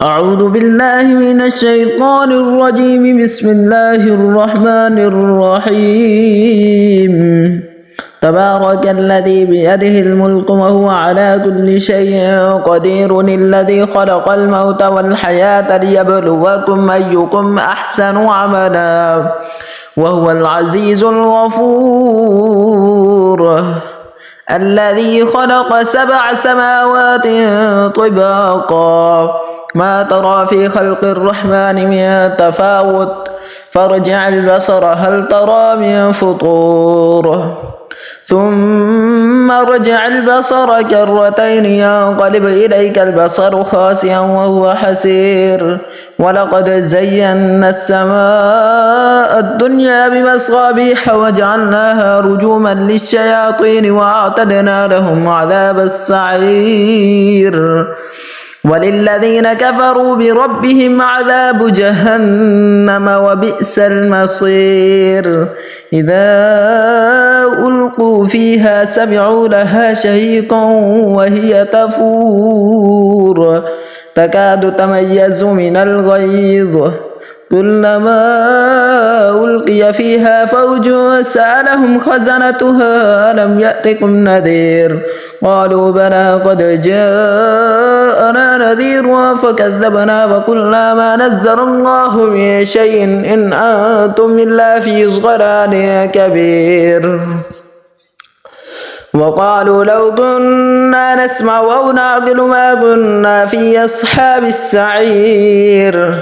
أعوذ بالله من الشيطان الرجيم. بسم الله الرحمن الرحيم. تبارك الذي بيده الملك وهو على كل شيء قدير، الذي خلق الموت والحياة ليبلوكم أيكم أحسن عملا وهو العزيز الغفور، الذي خلق 7 سماوات طباقا ما ترى في خلق الرحمن من تفاوت فارجع البصر هل ترى من فطور ثم ارجع البصر كرتين ينقلب إليك البصر خاسئا وهو حسير، ولقد زينا السماء الدنيا بمصابيح وجعلناها رجوما للشياطين وأعتدنا لهم عذاب السعير، وللذين كفروا بربهم عذاب جهنم وبئس المصير. إذا ألقوا فيها سمعوا لها شهيقا وهي تفور تكاد تميز من الغيظ، كلما ألقي فيها فوج سألهم خزنتها ألم يأتكم نذير، قالوا بلى قد جاءنا نذير فكذبنا وقلنا ما نزل الله من شيء إن أنتم إلا في ضلال كبير. وقالوا لو كنا نسمع أو نعقل ما كنا في أصحاب السعير،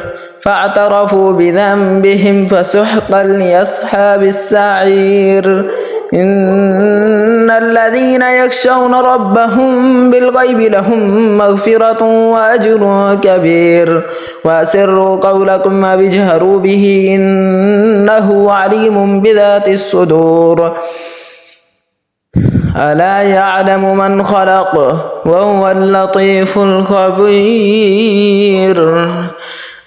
فاعترفوا بذنبهم فسحقا لأصحاب السعير. إن الذين يخشون ربهم بالغيب لهم مغفرة وأجر كبير، وأسروا قولكم ما بجهروا به إنه عليم بذات الصدور. ألا يعلم من خلق وهو اللطيف الخبير.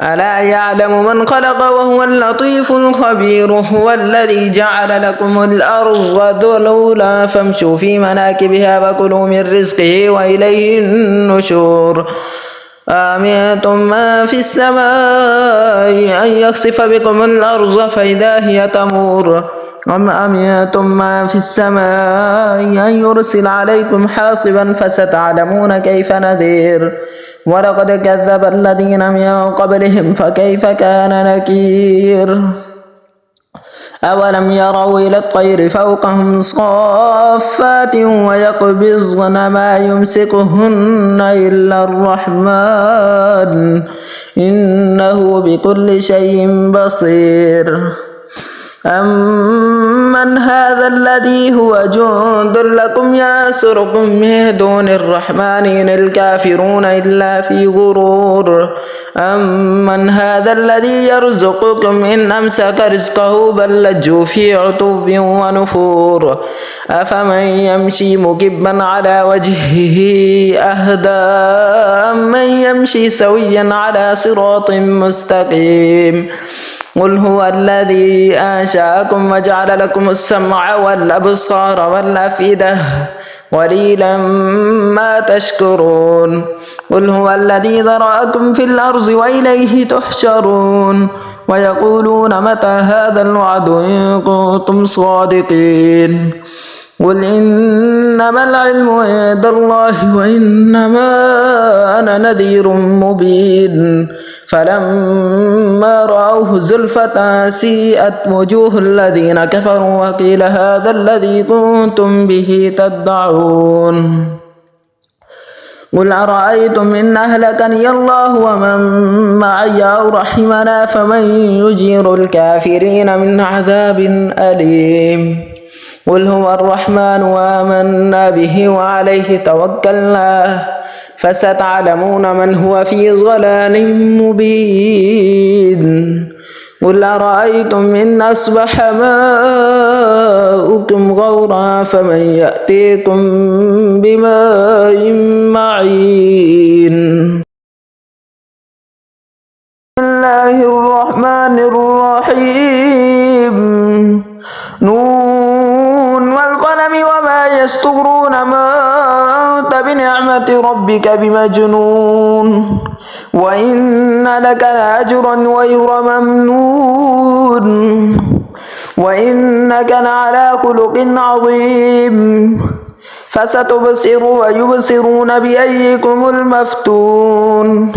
ألا يعلم من خلق وهو اللطيف الخبير. هو الذي جعل لكم الأرض ذلولا فامشوا في مناكبها وكلوا من رزقه وإليه النشور. أأمنتم من في السماء أن يخسف بكم الأرض فإذا هي تمور، أم أمنتم من في السماء أن يرسل عليكم حاصبا فستعلمون كيف نذير. ولقد كذب الذين من قبلهم فكيف كان نكير. أولم يروا إلى الطير فوقهم صافات ويقبضن ما يمسكهن إلا الرحمن إنه بكل شيء بصير. أمن هذا الذي هو جند لكم ينصركم من دون الرحمن إن الكافرون إلا في غرور. أمن هذا الذي يرزقكم إن أمسك رزقه بل لجوا في عتو ونفور. أفمن يمشي مكبا على وجهه أهدى أمن يمشي سويا على صراط مستقيم. قل هو الذي أنشأكم وجعل لكم السمع والأبصار والأفئدة قليلا ما تشكرون. قل هو الذي ذرأكم في الأرض وإليه تحشرون. ويقولون متى هذا الوعد إن كنتم صادقين. قل إنما العلم عند الله وإنما أنا نذير مبين. فلما رأوه زلفة سيئت وجوه الذين كفروا وقيل هذا الذي كنتم به تدعون. قل أرأيتم إن أهلكني الله ومن معي أو رحمنا فمن يجير الكافرين من عذاب أليم. قل هو الرحمن وآمنا به وعليه توكلنا فستعلمون من هو في ضلال مبين. قل أرأيتم إن أصبح ماؤكم غورا فمن يأتيكم بماء معين. بسم الله الرحمن الرحيم. نون والقلم وما يسطرون ما أنت بنعمة ربك بمجنون وإن لك لأجرا غير ممنون وإنك لعلى خلق عظيم فستبصر ويبصرون بأيكم المفتون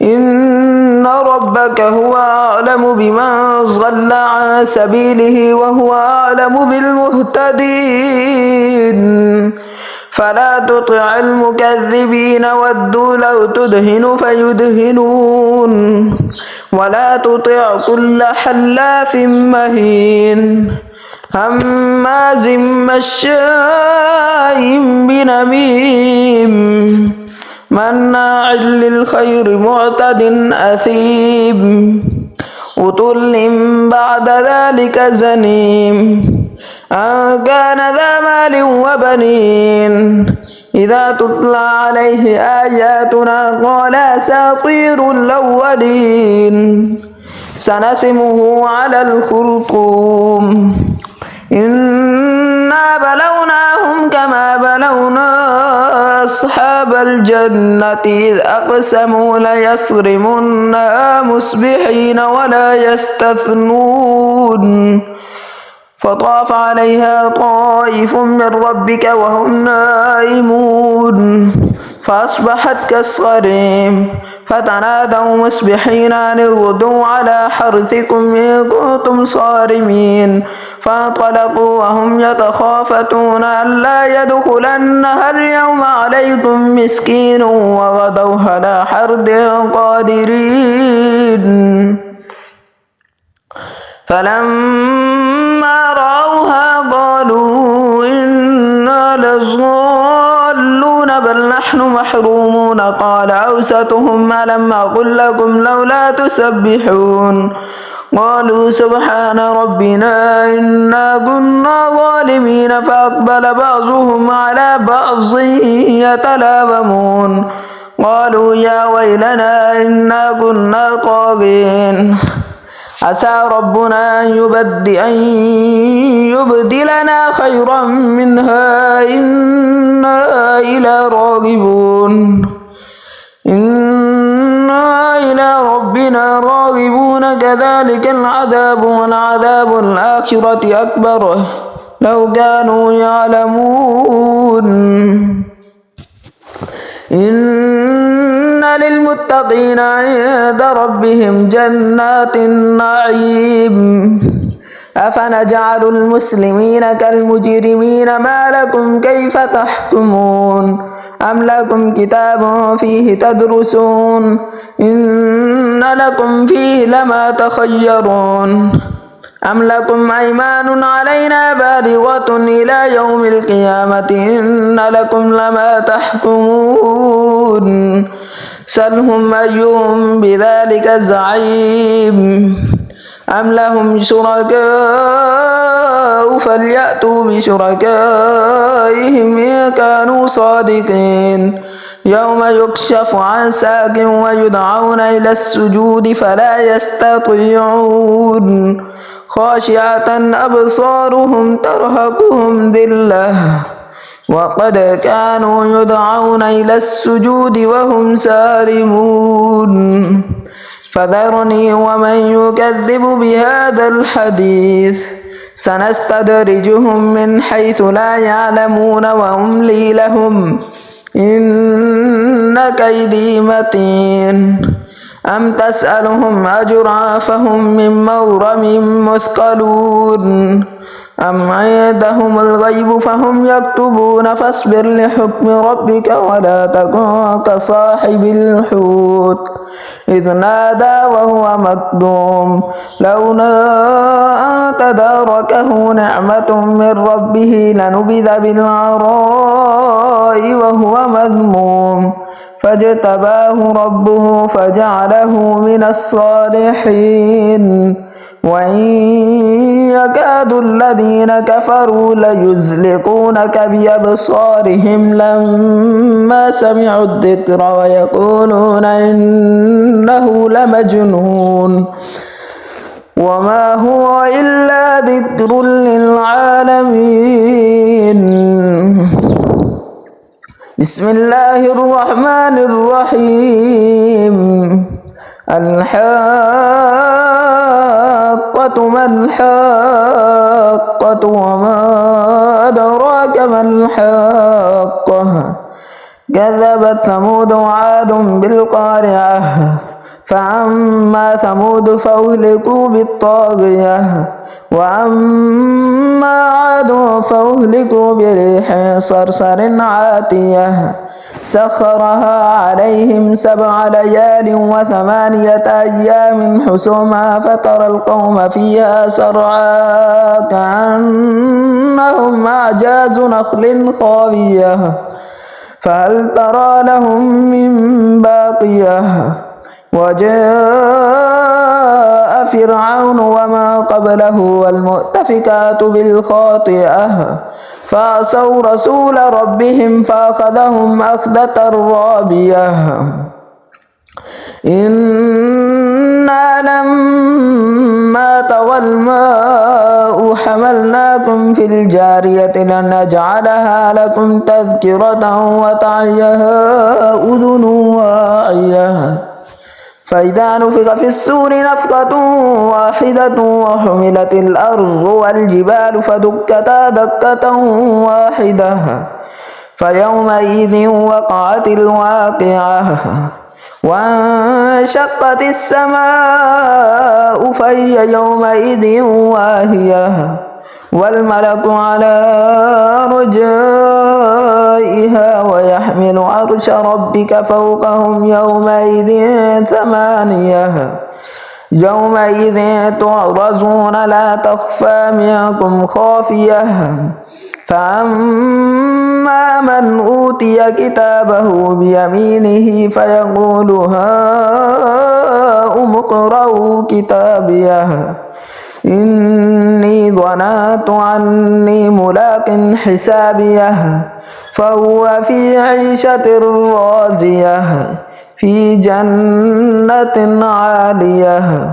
إن ربك هو أعلم بمن ضل عن سبيله وهو أعلم بالمهتدين فلا تطع المكذبين ودوا لو تدهن فيدهنون ولا تطع كل حلاف مهين هماز مشاء بنميم مناع للخير معتد أثيم عتل بعد ذلك زنيم أن كان ذا مال وبنين إذا تتلى عليه آياتنا قال أساطير الأولين سنسمه على الخرطوم إنا بلوناهم كما بلونا أصحاب الجنة إذ أقسموا ليصرمنها مصبحين ولا يستثنون فطاف عليها طائف من ربك وهم نائمون فأصبحت كالصريم فتنادوا مصبحين أن اغدوا على حرثكم إن كنتم صارمين فانطلقوا وهم يتخافتون ألا يدخلنها اليوم عليكم مسكين وغدوا على حرد قادرين فلما رأوها قالوا إنا لضالون بل نحن محرومون قال أوسطهم ألم أقل لكم لولا تسبحون قالوا سبحان ربنا إنا كنا ظالمين فأقبل بعضهم على بعض يتلاومون قالوا يا ويلنا إنا كنا طاغين عسى ربنا أن يبدلنا خيرا منها إنا إلى راغبون إنا إلى ربنا راغبون كذلك العذاب ولعذاب الآخرة أكبر لو كانوا يعلمون إن للمتقين عند ربهم جنات النعيم أفنجعل المسلمين كالمجرمين ما لكم كيف تحكمون أم لكم كتاب فيه تدرسون إن لكم فيه لما تخيرون أم لكم أيمان علينا بالغة إلى يوم القيامة إن لكم لما تحكمون سلهم أيهم بذلك زعيم أم لهم شركاء فليأتوا بشركائهم إن كانوا صادقين يوم يكشف عن ساق ويدعون إلى السجود فلا يستطيعون خاشعة أبصارهم ترهقهم ذلة وقد كانوا يدعون إلى السجود وهم سالمون فذرني ومن يكذب بهذا الحديث سنستدرجهم من حيث لا يعلمون وأملي لهم إن كيدي متين أم تسألهم أجرا فهم من مغرم مثقلون أم عندهم الغيب فهم يكتبون فاصبر لحكم ربك ولا تكن كصاحب الحوت إذ نادى وهو مكظوم لولا أن تداركه نعمة من ربه لنبذ بالعراء وهو مذموم فاجتباه ربه فجعله من الصالحين وإن يكاد الذين كفروا ليزلقونك بأبصارهم لما سمعوا الذكر ويقولون إنه لمجنون وما هو إلا ذكر للعالمين بسم الله الرحمن الرحيم الحاقة ما الحاقة وما أدراك ما الحاقة كذبت ثمود وعاد بالقارعة فأما ثمود فأهلكوا بالطاغية وأما عاد فأهلكوا بريح صرصر عاتية سخرها عليهم 7 ليال و8 أيام حسوما فترى القوم فيها سرعا كأنهم أعجاز نخل خاوية فهل ترى لهم من باقية وجاء فرعون وما قبله والمؤتفكات بالخاطئة فعصوا رسول ربهم فأخذهم أخذة رابية إنا لما طغى الماء حملناكم في الجارية لنجعلها لكم تذكرة وتعيها أذن واعية فإذا نفخ في السور نفخة واحدة وحملت الأرض والجبال فدكتا دكة واحدة فيومئذ وقعت الواقعة وانشقت السماء فهي يومئذ واهية والملك على أرجائها ويحمل عرش ربك فوقهم يومئذ 8 يومئذ تعرضون لا تخفى منكم خافية فأما من أوتي كتابه بيمينه فيقول هاؤم اقرءوا كتابيه إني ظننت أني ملاق حسابيه فهو في عيشة راضية في جنة عالية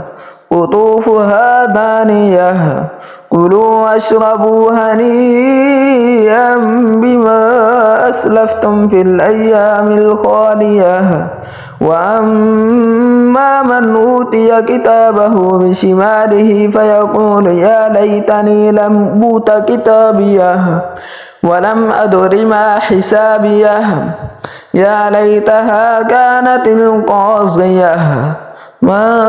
قطوفها دانية كلوا واشربوا هنيئا بما أسلفتم في الأيام الخالية وأما من أوتي كتابه بشماله فيقول يا ليتني لم أوت كتابيه ولم أدر ما حسابيه يا ليتها كانت القاضية ما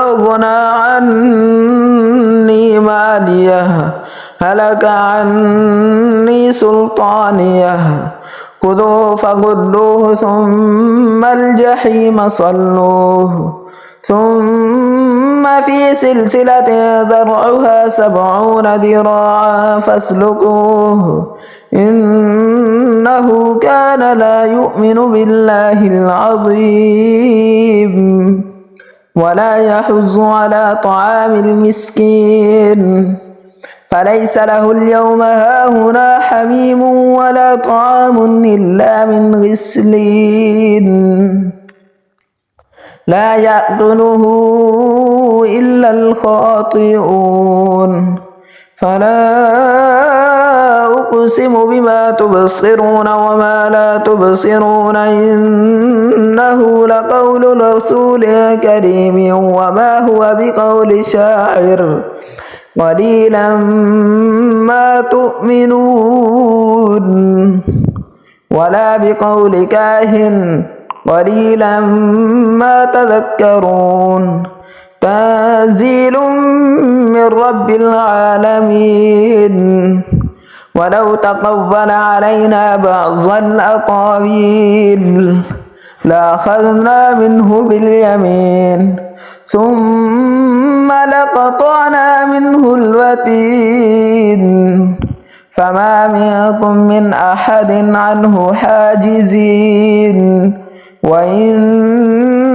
أغنى عني ماليه هلك عني سلطانيه خذوه فغلوه ثم الجحيم صلوه ثم في سلسلة ذرعها 70 ذراعا فاسلكوه إنه كان لا يؤمن بالله العظيم ولا يحض على طعام المسكين فليس له اليوم هاهنا حميم ولا طعام إلا من غسلين لا يأكله إلا الخاطئون فلا أقسم بما تبصرون وما لا تبصرون إنه لقول رسول كريم وما هو بقول شاعر قليلا ما تؤمنون ولا بقول كاهن قليلا ما تذكرون تنزيل من رب العالمين ولو تقول علينا بعض الأقاويل لأخذنا منه باليمين ثم لقطعنا منه الوتين فما منكم من أحد عنه حاجزين وإنه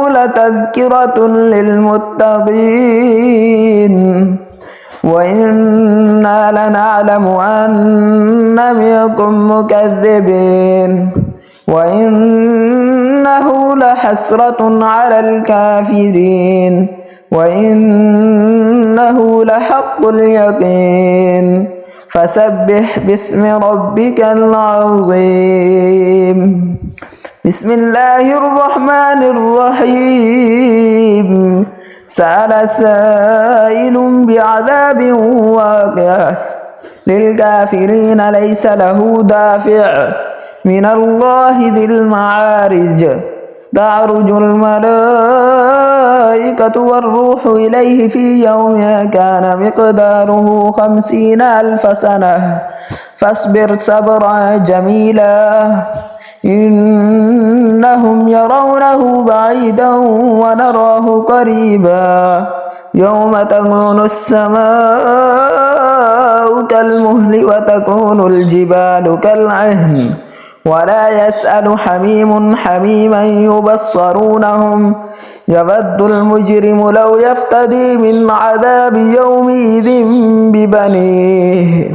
لتذكرة للمتقين وإنا لنعلم أن منكم مكذبين وإنه لحسرة على الكافرين وإنه لحق اليقين فسبح باسم ربك العظيم. بسم الله الرحمن الرحيم. سأل سائل بعذاب واقع للكافرين ليس له دافع من الله ذي المعارج. تعرج الملائكة والروح إليه في يوم كان مقداره 50,000 سنة فاصبر صبرا جميلا إنهم يرونه بعيدا ونراه قريبا يوم تكون السماء كالمهل وتكون الجبال كالعهن ولا يسأل حميم حميما يبصرونهم يود المجرم لو يفتدي من عذاب يومئذ ببنيه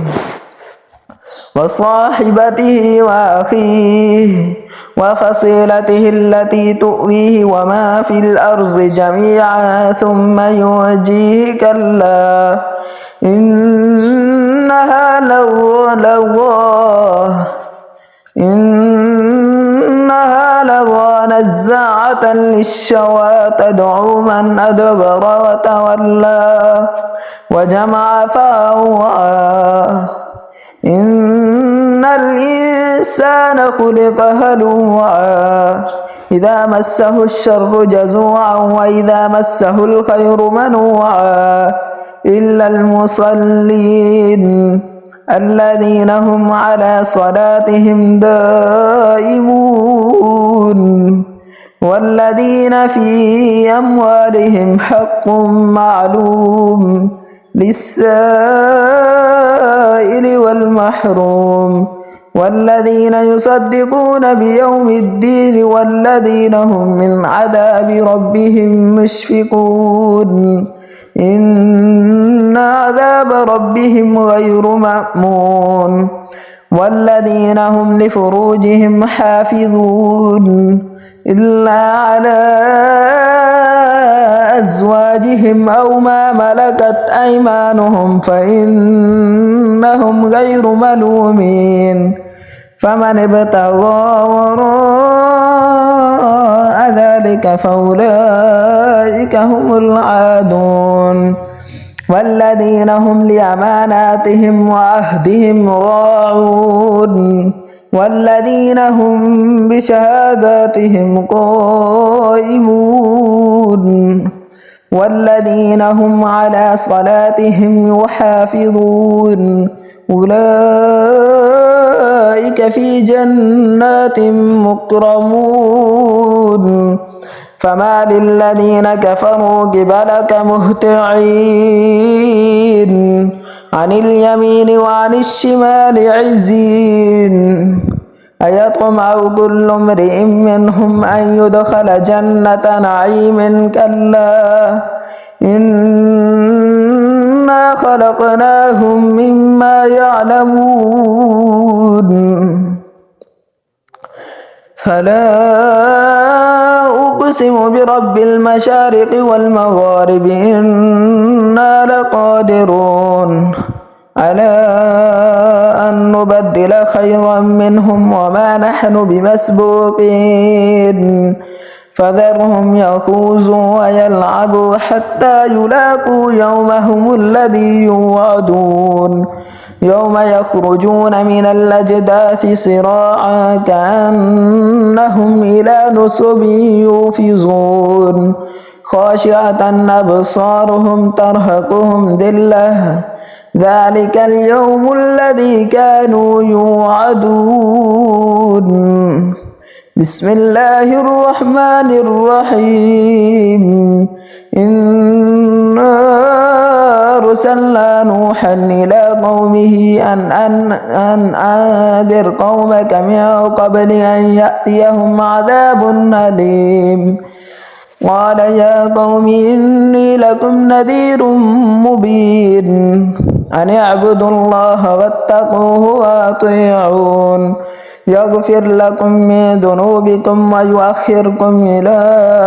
وصاحبته وأخيه وفصيلته التي تؤويه وما في الأرض جميعا ثم ينجيه كلا إنها لظى نزاعة للشوى تدعو من أدبر وتولى وجمع فأوعى إن الإنسان خلق هلوعا إذا مسه الشر جزوعا وإذا مسه الخير منوعا إلا المصلين الذين هم على صلاتهم دائمون والذين في أموالهم حق معلوم للسائل والمحروم والذين يصدقون بيوم الدين والذين هم من عذاب ربهم مشفقون إن عذاب ربهم غير مأمون والذين هم لفروجهم حافظون إلا على أزواجهم أو ما ملكت أيمانهم فإنهم غير ملومين فمن ابتغى وراء ذلك فأولئك هم العادون والذين هم لأماناتهم وعهدهم راعون والذين هم بشهاداتهم قائمون والذين هم على صلاتهم يحافظون أولئك في جنات مكرمون فما للذين كفروا قبلك مهطعين عن اليمين وعن الشمال عزين أيطمع كل امرئ منهم أن يدخل جنة نعيم كلا إنا خلقناهم مما يعلمون فلا أقسم برب المشارق والمغارب إنا لقادرون على أن نبدل خيرا منهم وما نحن بمسبوقين فذرهم يخوضوا ويلعبوا حتى يلاقوا يومهم الذي يوعدون يوم يخرجون من الأجداث صراعا كأنهم إلى نصب يوفضون خاشعة أبصارهم ترهقهم ذلة ذلك اليوم الذي كانوا يوعدون بسم الله الرحمن الرحيم إنا أرسلنا نوحا إلى قومه أن أنذر قومك من قبل أن يأتيهم عذاب أليم قال يا قوم إني لكم نذير مبين أن اعبدوا الله واتقوه وأطيعون يغفر لكم من ذنوبكم ويؤخركم إلى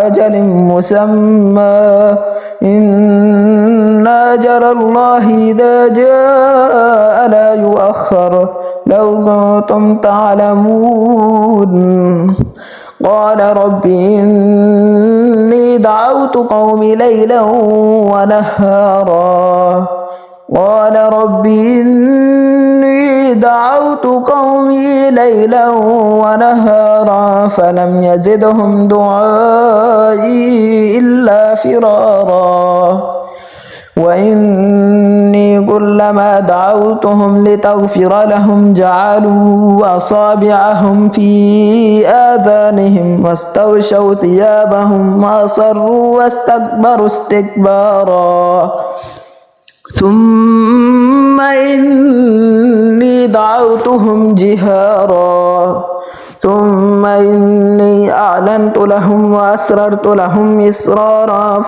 أجل مسمى إن أجل الله إذا جاء لا يؤخر لو كنتم تعلمون قال رب إني دعوت قومي ليلا ونهارا قال رب إني دعوت قومي ليلا ونهارا فلم يزدهم دعائي إلا فرارا وإني كلما دعوتهم لتغفر لهم جعلوا أصابعهم في آذانهم واستغشوا ثيابهم وأصروا واستكبروا استكبارا ثم إني دعوتهم جهارا ثم إني أعلنت لهم وأسررت لهم إسرارا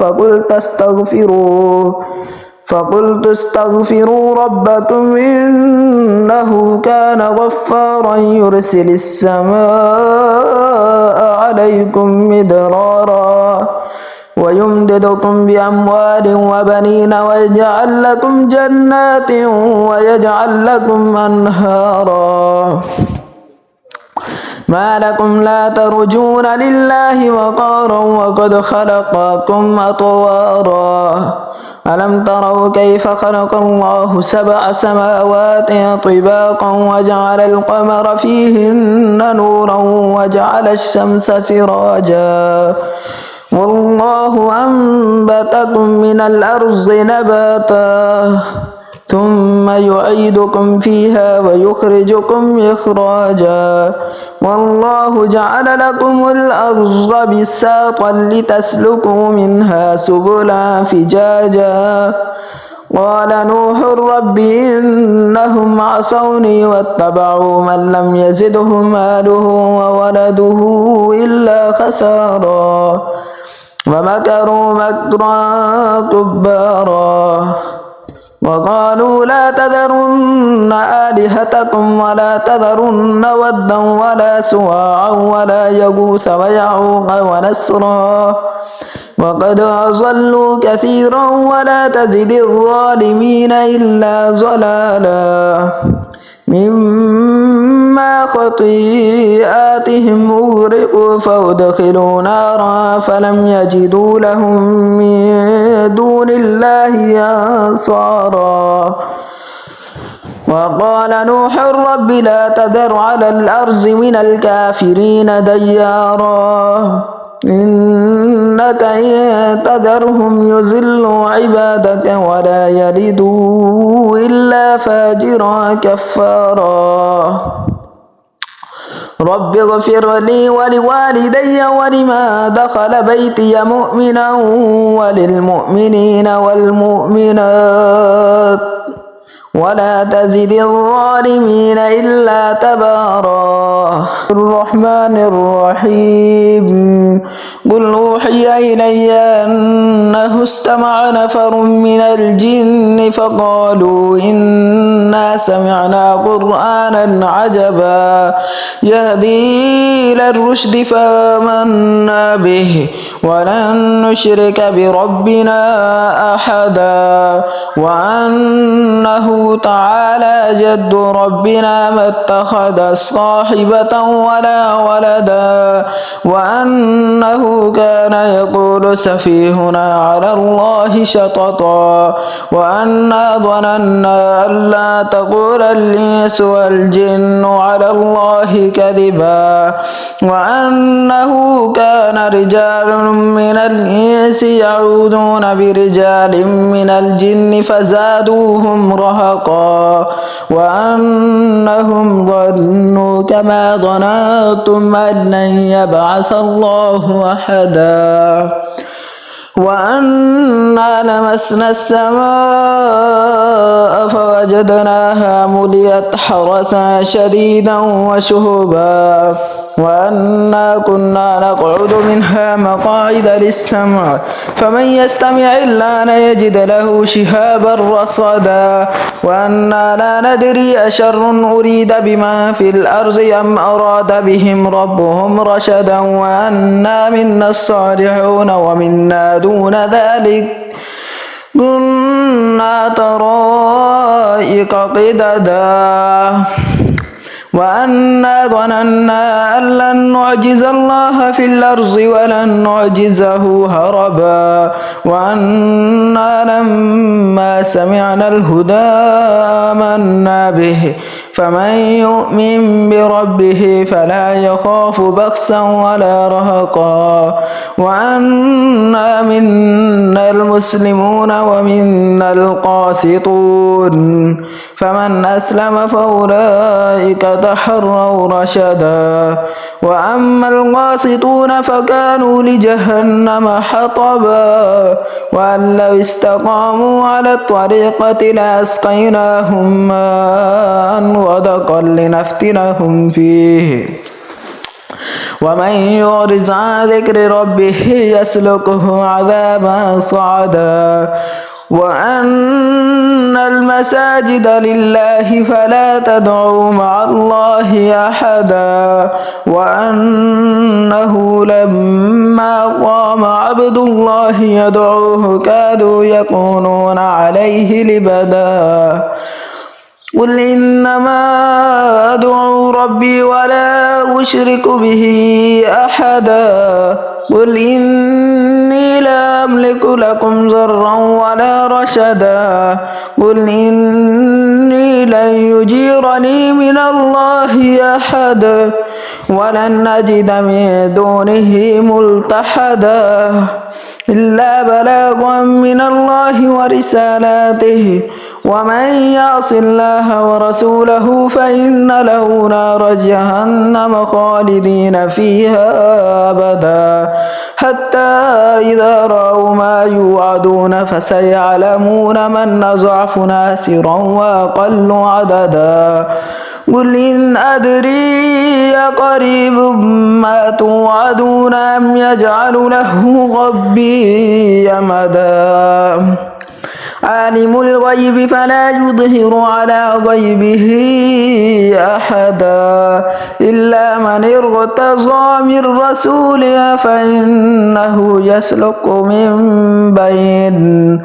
فقلت استغفروا ربكم إنه كان غفارا يرسل السماء عليكم مدرارا ويمددكم بأموال وبنين ويجعل لكم جنات ويجعل لكم أنهارا ما لكم لا ترجون لله وقارا وقد خلقكم أطوارا ألم تروا كيف خلق الله 7 سماوات طباقا وجعل القمر فيهن نورا وجعل الشمس سراجا والله أنبتكم من الأرض نباتا ثم يعيدكم فيها ويخرجكم إخراجا والله جعل لكم الأرض بساطا لتسلكوا منها سبلا فجاجا قال نوح رب إنهم عصوني واتبعوا من لم يزده ماله وولده إلا خسارا ومكروا مكرا كبارا وقالوا لا تذرن آلهتكم ولا تذرن ودا ولا سواعا ولا يغوث ويعوق ونسرا وقد أضلوا كثيرا ولا تزد الظالمين إلا ضلالا مما خطيئاتهم أغرقوا فأدخلوا نارا فلم يجدوا لهم من دون الله أنصارا وقال نوح رب لا تذر على الأرض من الكافرين ديارا إنك إن تذرهم يضلوا عبادك ولا يلدوا إلا فاجرا كفارا رب اغفر لي ولوالدي ولمن دخل بيتي مؤمنا وللمؤمنين والمؤمنات ولا تزد الظالمين إلا تبارا الرحمن الرحيم قل أوحي إلي أنه استمع نفر من الجن فقالوا إنا سمعنا قرآنا عجبا يهدي إلى الرشد فآمنا به ولن نشرك بربنا أحدا وأنه تعالى جد ربنا ما اتخذ صاحبة ولا ولدا وأنه كان يقول سفيهنا على الله شططا وأنا ظننا أن لا تقول الإنس والجن على الله كذبا وأنه كان رجال من الإنس يعوذون برجال من الجن فزادوهم رهقا وأنهم ظنوا كما ظننتم أن لن يبعث الله أحدا وأنا لمسنا السماء فوجدناها مليت حرسا شديدا وشهبا وأنا كنا نقعد منها مقاعد للسمع فمن يستمع الآن يجد له شهابا رصدا وأنا لا ندري أشر أريد بما في الأرض أم أراد بهم ربهم رشدا وأنا منا الصالحون ومنا دون ذلك كنا طرائق قددا وأنا ظننا أن لن نعجز الله في الأرض ولن نعجزه هربا وأنا لما سمعنا الهدى آمنا به فمن يؤمن بربه فلا يخاف بخسا ولا رهقا وأنا منا المسلمون ومنا القاسطون فمن أسلم فأولئك تحروا رشدا وأما القاسطون فكانوا لجهنم حطبا وأن لو استقاموا على الطريقة لأسقيناهم ماء غدقا لنفتنهم فيه ومن يعرض عن ذكر ربه يسلكه عذابا صعدا وأن المساجد لله فلا تدعوا مع الله أحدا وأنه لما قام عبد الله يدعوه كادوا يكونون عليه لبدا قل إنما أدعو ربي ولا أشرك به أحدا قل إني لا أملك لكم ضرا ولا رشدا قل إني لن يجيرني من الله أحد ولن أجد من دونه ملتحدا إلا بلاغا من الله ورسالاته ومن يعص الله ورسوله فإن له نار جهنم خالدين فيها أبدا حتى إذا رأوا ما يوعدون فسيعلمون من أضعف ناصرا وأقل عددا قل إن أدري قريب ما توعدون أم يجعل له ربي أمدا عالم الغيب فلا يظهر على غيبه أحدا إلا من ارتضى من رسول فإنه يسلك من بين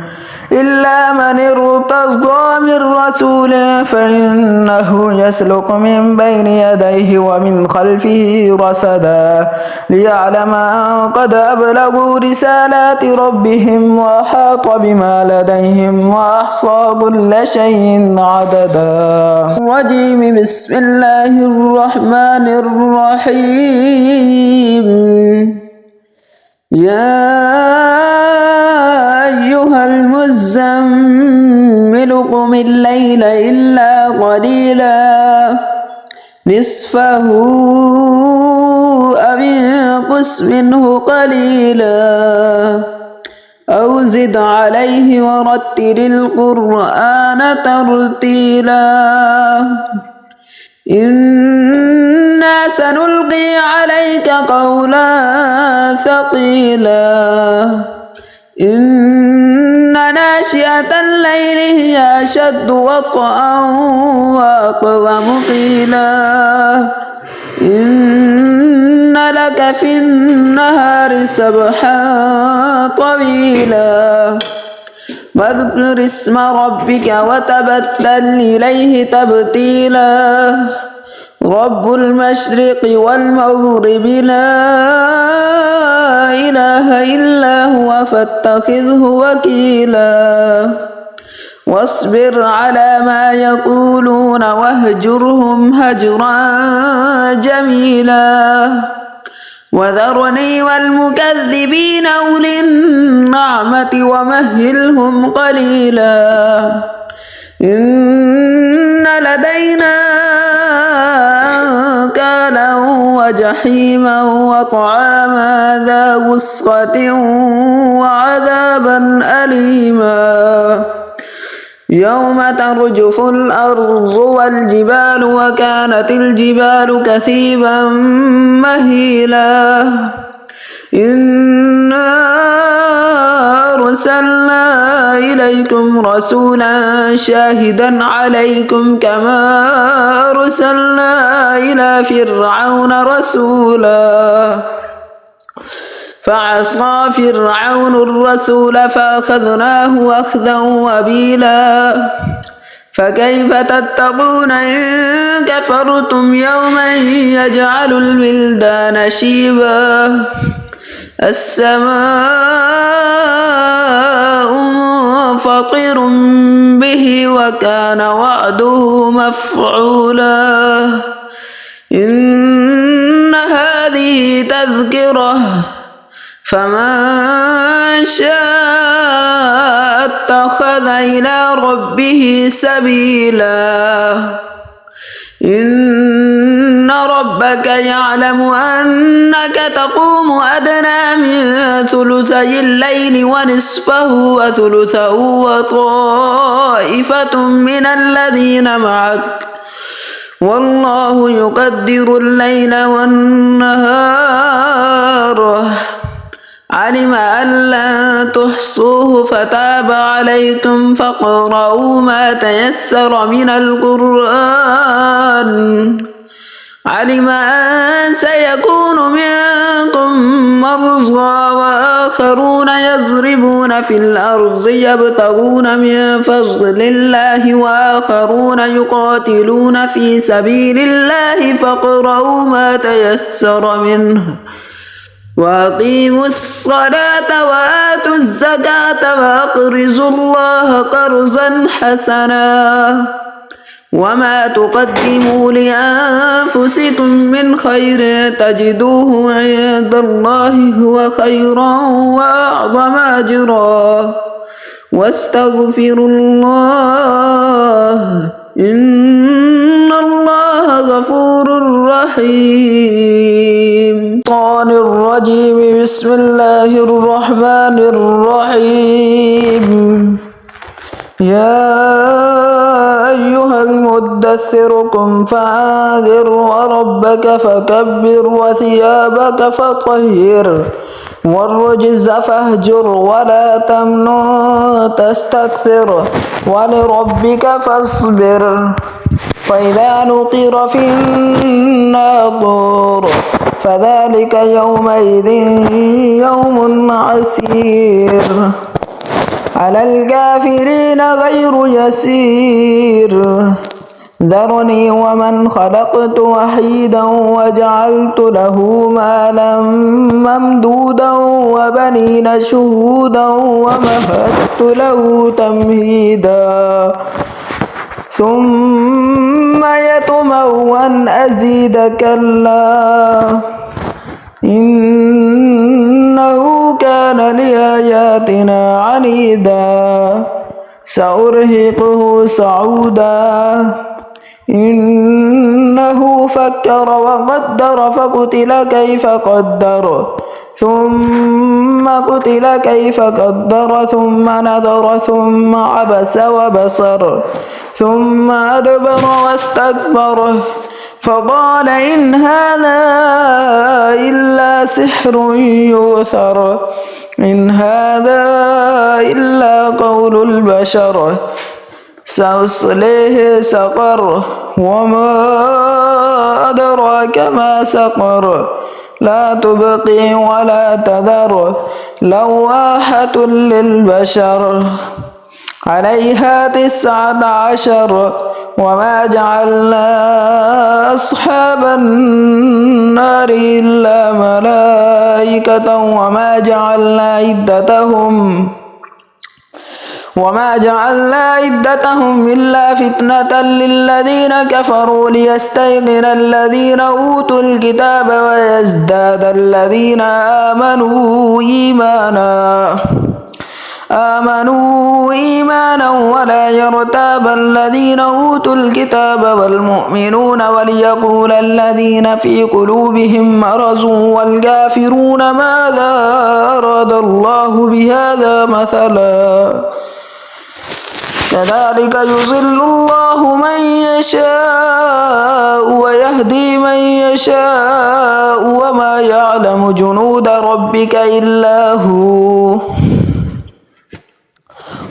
إلا من ارتضى من رسول فإنه يسلك من بين يديه ومن خلفه رصدا ليعلم أن قد أبلغوا رسالات ربهم وأحاط بما لديهم وأحصى كل شيء عددا الرجيم بسم الله الرحمن الرحيم يا أيها المزمل قم الليل إلا قليلا نصفه أو انقص منه قليلا أو زد عليه ورتل القرآن ترتيلا إنا سنلقي عليك قولا ثقيلا إن ناشئة الليل هي أشد وطئا وأقوم قيلا إن لك في النهار سبحا طويلا واذكر اسم ربك وتبتل إليه تبتيلا رب المشرق والمغرب لا إله إلا هو فاتخذه وكيلا واصبر على ما يقولون واهجرهم هجرا جميلا وذرني والمكذبين أولي النعمة ومهلهم قليلا إن لدينا أنكالا وجحيما وطعاما ذا غصة وعذابا أليما يوم ترجف الأرض والجبال وكانت الجبال كثيبا مهيلا إنا أرسلنا إليكم رسولا شاهدا عليكم كما أرسلنا إلى فرعون رسولا فعصى فرعون الرسول فأخذناه أخذا وبيلا فكيف تتقون إن كفرتم يوما يجعل الولدان شيبا السماء منفطر به وكان وعده مفعولا إن هذه تذكرة فمن شاء اتخذ إلى ربه سبيلا إن ربك يعلم أنك تقوم أدنى من ثلثي الليل ونصفه وثلثه وطائفة من الذين معك والله يقدر الليل والنهار علم أن لن تحصوه فتاب عليكم فاقرؤوا ما تيسر من القرآن علم أن سيكون منكم مرضى وآخرون يضربون في الأرض يبتغون من فضل الله وآخرون يقاتلون في سبيل الله فاقرؤوا ما تيسر منه وأقيموا الصلاة وآتوا الزكاة وأقرضوا الله قرضا حسنا وما تقدموا لأنفسكم من خير تجدوه عند الله هو خيرا وأعظم أجرا واستغفروا الله إن الله غفور رحيم. الشيطان الرجيم بسم الله الرحمن الرحيم. يا أيها المدثر قم فأنذر وربك فكبر وثيابك فطهر والرجز فاهجر ولا تمنن تستكثر ولربك فاصبر فإذا نقر في الناقور فذلك يومئذ يوم عسير على الكافرين غير يسير ذرني ومن خلقت وحيدا وجعلت له مالا ممدودا وبنين شهودا ومهدت له تمهيدا ثم يطمع أن أزيد كلا إنه كان لآياتنا عنيدا سأرهقه صعودا إنه فكر وقدر فقتل كيف قدر ثم قتل كيف قدر ثم نظر ثم عبس وبصر ثم أدبر واستكبر فقال إن هذا إلا سحر يؤثر إن هذا إلا قول البشر سأصليه سقر وما أدراك ما سقر لا تبقي ولا تذر لواحة للبشر عليها 19 وما جعلنا أصحاب النار إلا ملائكة وما جعلنا عدتهم إلا فتنة للذين كفروا ليستيقن الذين أوتوا الكتاب ويزداد الذين آمنوا إيمانا ولا يرتاب الذين أوتوا الكتاب والمؤمنون وليقول الذين في قلوبهم مرض والكافرون ماذا أراد الله بهذا مثلا كذلك يضل الله من يشاء ويهدي من يشاء وما يعلم جنود ربك إلا هو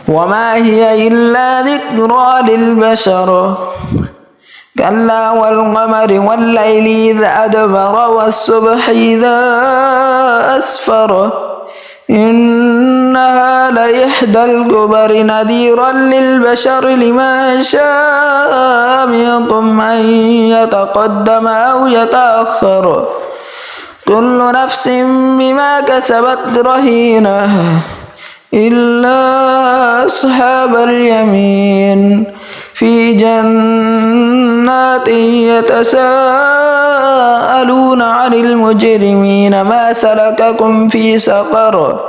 وما هي إلا ذكرى للبشر كلا والقمر والليل إذ أدبر والصبح إذا أسفر إنها لإحدى الكبر نذيرا للبشر لمن شاء منكم أن يتقدم أو يتأخر كل نفس بما كسبت رهينة إلا أصحاب اليمين في جنات يتساءلون عن المجرمين ما سلككم في سقر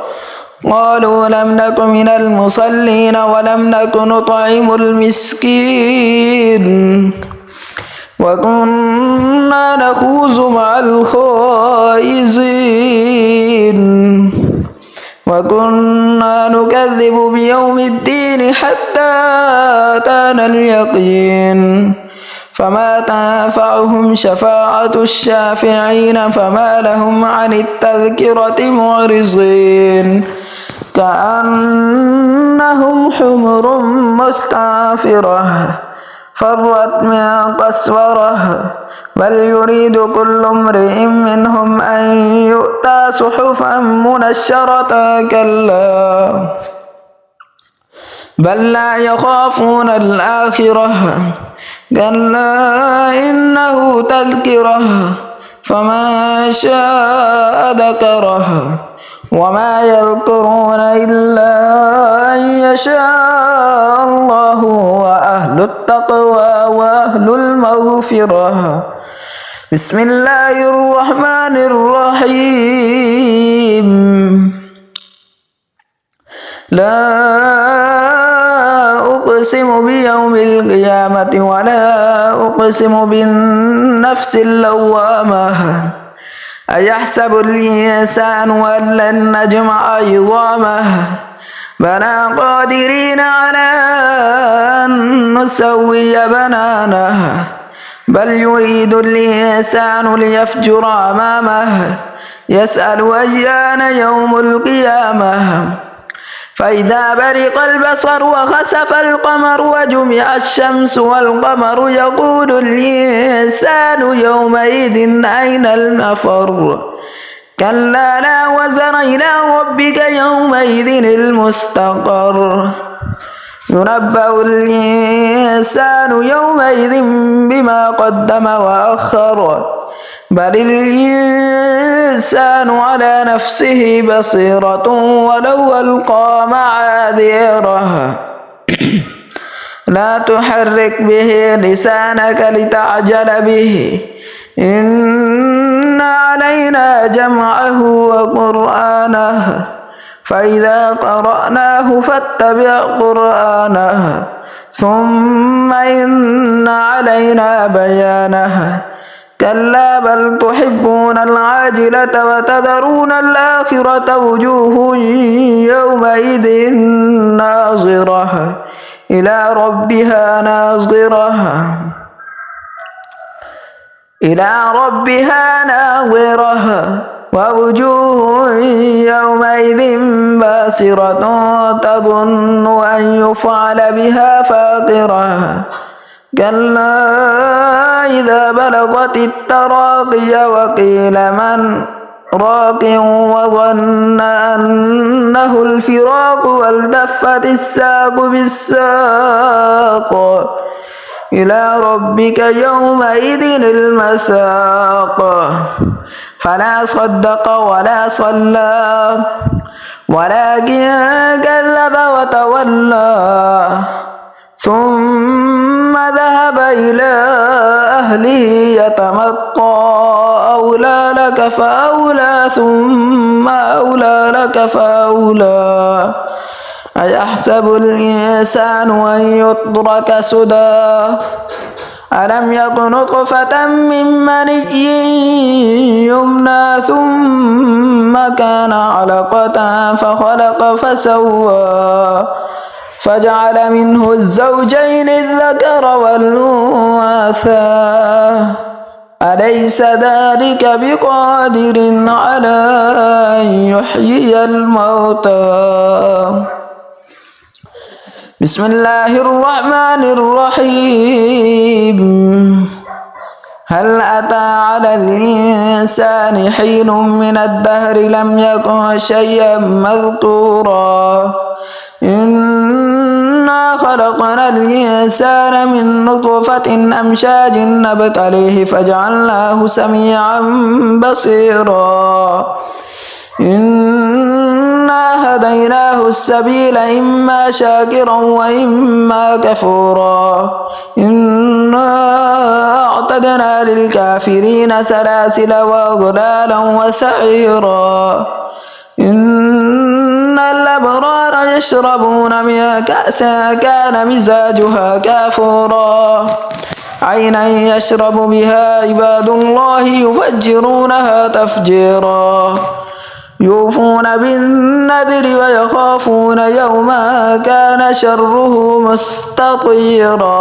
قالوا لم نك من المصلين ولم نك نطعم المسكين وكنا نخوض مع الخائضين وكنا نكذب بيوم الدين حتى أتانا اليقين فما تنفعهم شفاعة الشافعين فما لهم عن التذكرة معرضين كأنهم حمر مستنفرة فرت من قسورة بل يريد كل امرئ منهم أن يؤتى صحفا منشرة كلا بل لا يخافون الآخرة كلا إنه تذكرة فمن شاء ذكره وما يذكرون إلا أن يشاء الله وأهل التقوى وأهل المغفرة بسم الله الرحمن الرحيم لا أقسم بيوم القيامة ولا أقسم بالنفس اللوامة أيحسب الإنسان أن لن نجمع عظامه بلى قادرين على أن نسوي بنانه بل يريد الإنسان ليفجر أمامه يسأل أيان يوم القيامة فإذا برق البصر وخسف القمر وجمع الشمس والقمر يقول الإنسان يومئذ أين المفر كلا لا وزر إلى ربك يومئذ المستقر ينبأ الإنسان يومئذ بما قدم وأخر بل الإنسان على نفسه بصيرة ولو ألقى معاذيره لا تحرك به لسانك لتعجل به إن علينا جمعه وقرآنه فإذا قرأناه فاتبع قرآنه ثم إن علينا بيانه كلا بل تحبون العاجلة وتذرون الآخرة وجوه يومئذ ناظرة إلى ربها ناظرة ووجوه يومئذ باسرة تظن أن يفعل بها فاقرة كلا إذا بلغت التراقي وقيل من راق وظن أنه الفراق والتفت الساق بالساق إلى ربك يومئذ المساق فلا صدق ولا صلى ولكن كذب وتولى ثم ذهب إلى أهله يتمطى أولى لك فأولى ثم أولى لك فأولى أيحسب الإنسان أن يترك سدى ألم يك نطفة من مني يمنى ثم كان علقة فخلق فسوى فجعل منه الزوجين الذكر والأنثى أليس ذلك بقادر على أن يحيي الموتى بسم الله الرحمن الرحيم هل أتى على الإنسان حين من الدهر لم يكن شيئا مذكورا إنا خلقنا الإنسان من نطفة أمشاج نبتليه فجعلناه سميعا بصيرا إنا هديناه السبيل إما شاكرا وإما كفورا إنا أعتدنا للكافرين سلاسل وأغلالا وسعيرا إن الأبرار يشربون من كأس كان مزاجها كافورا عينا يشرب بها عباد الله يفجرونها تفجيرا يوفون بالنذر ويخافون يوما كان شره مستطيرا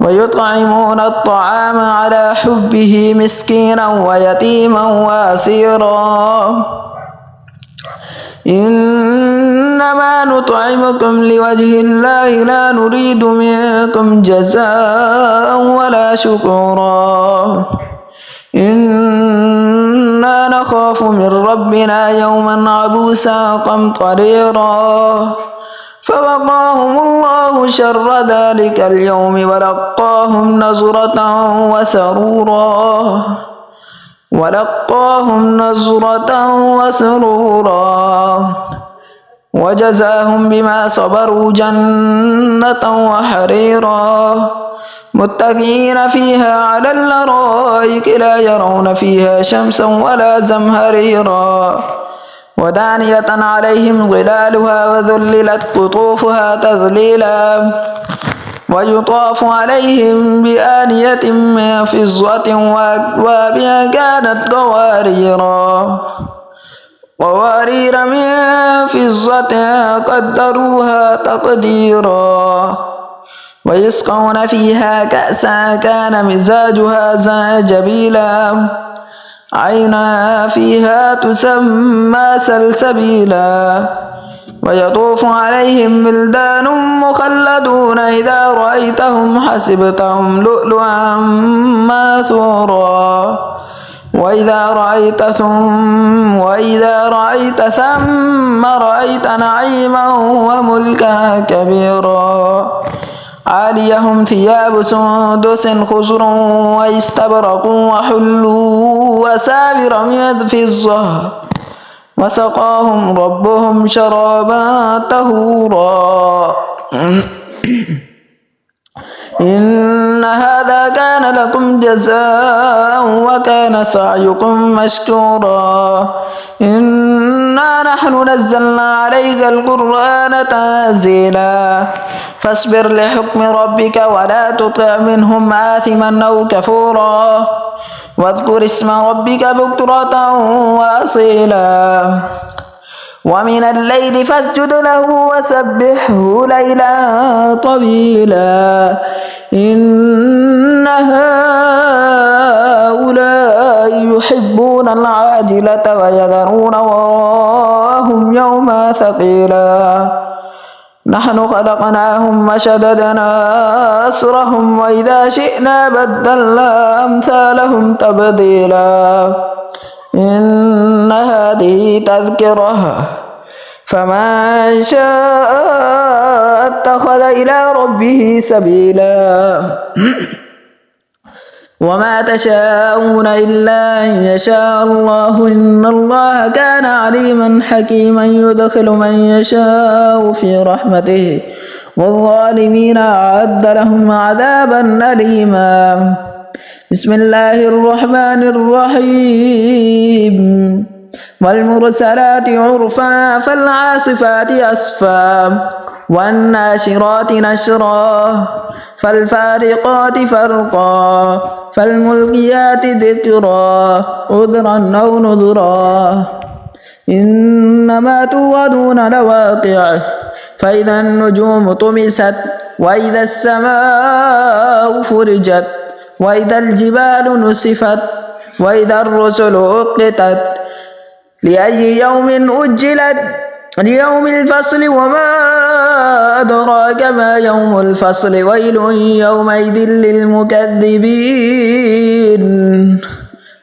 ويطعمون الطعام على حبه مسكينا ويتيما واسيرا إنما نطعمكم لوجه الله لا نريد منكم جزاء ولا شكورا إنا نخاف من ربنا يوما عبوسا قمطريرا فوقاهم الله شر ذلك اليوم ولقاهم نظرة وسرورا وجزاهم بما صبروا جنة وحريرا متكئين فيها على الأرائك لا يرون فيها شمسا ولا زمهريرا ودانية عليهم ظلالها وذللت قطوفها تذليلا ويطاف عليهم بآنية من فضة وأكواب كانت قوارير من فضة قدروها تقديرا ويسقون فيها كأسا كان مزاجها زنجبيلا عينا فيها تسمى سلسبيلا ويطوف عليهم ولدان مخلدون إذا رأيتهم حسبتهم لؤلؤا منثورا وإذا رأيت ثم رأيت نعيما وملكا كبيرا عاليهم ثياب سندس خضر واستبرق وحلوا وسابر من فضة وسقاهم ربهم شرابا طهورا إن هذا كان لكم جزاء وكان سعيكم مشكورا إنا نحن نزلنا عليك القرآن تنزيلا فاصبر لحكم ربك ولا تطع منهم آثما أو كفورا واذكر اسم ربك بكرة وأصيلا ومن الليل فاسجد له وسبحه ليلا طويلا إن هؤلاء يحبون العاجلة ويذرون وراءهم يوما ثقيلا نحن خلقناهم وشددنا أسرهم وإذا شئنا بدلنا أمثالهم تبديلا إن هذه تذكرة فمن شاء اتخذ إلى ربه سبيلا وما تشاءون إلا أن يشاء الله إن الله كان عليما حكيما يدخل من يشاء في رحمته والظالمين أعد لهم عذابا أليما بسم الله الرحمن الرحيم والمرسلات عرفا فالعاصفات أسفا والناشرات نشرا فالفارقات فرقا فالملقيات ذكرا عذرا أو نذرا إنما توعدون لواقع فإذا النجوم طمست وإذا السماء فرجت وإذا الجبال نسفت وإذا الرسل أقتت لأي يوم أجلت ليوم الفصل وما أدراك ما يوم الفصل ويل يومئذ للمكذبين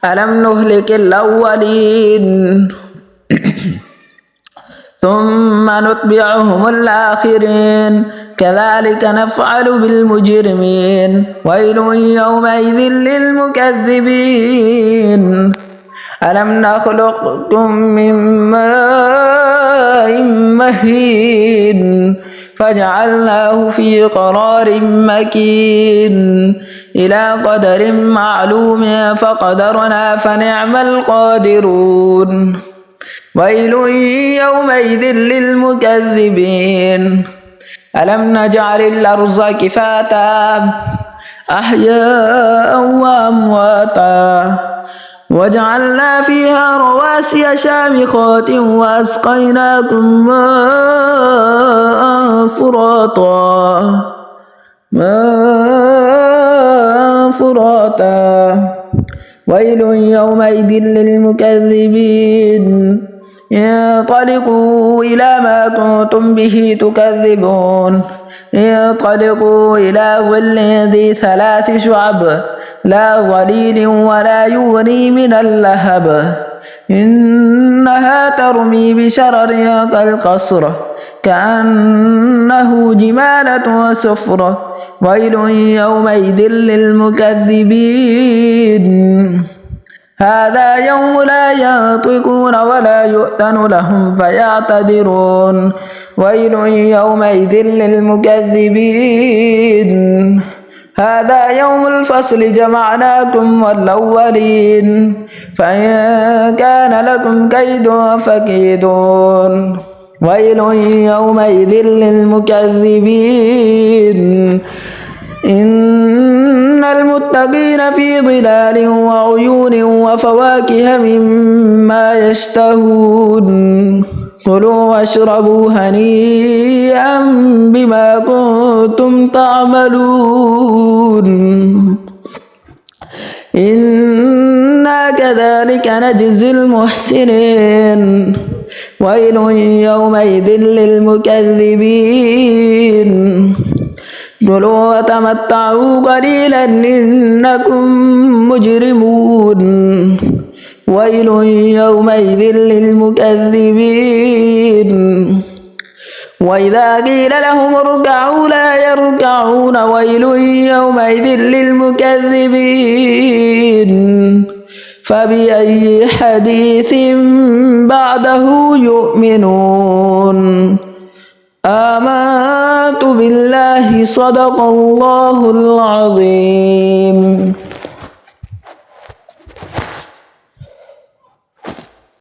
ألم نهلك الأولين ثم نتبعهم الآخرين كذلك نفعل بالمجرمين ويل يومئذ للمكذبين ألم نخلقكم من ماء مهين فجعلناه في قرار مكين إلى قدر معلوم فقدرنا فنعم القادرون ويل يومئذ للمكذبين ألم نجعل الأرض كفاتا أحياء وأمواتا وجعلنا فيها رواسي شامخات وأسقيناكم ماء فراتا ويل يومئذ للمكذبين انطلقوا إلى ما كنتم به تكذبون انطلقوا إلى ظل ذي 3 شعب لا ظليل ولا يغني من اللهب إنها ترمي بشرر كالقصر كأنه جمالة صفر ويل يومئذ للمكذبين هذا يوم لا ينطقون ولا يؤذن لهم فيعتذرون ويل يومئذ للمكذبين هذا يوم الفصل جمعناكم والأولين فإن كان لكم كيد فكيدون ويل يومئذ للمكذبين إن المتقين في ظلال وعيون وفواكه مما يشتهون كلوا واشربوا هنيئا بما كنتم تعملون إنا كذلك نجزي المحسنين ويل يومئذ للمكذبين كلوا وتمتعوا قليلا إنكم مجرمون ويل يومئذ للمكذبين وإذا قيل لهم اركعوا لا يركعون ويل يومئذ للمكذبين فبأي حديث بعده يؤمنون آمنت بالله صدق الله العظيم.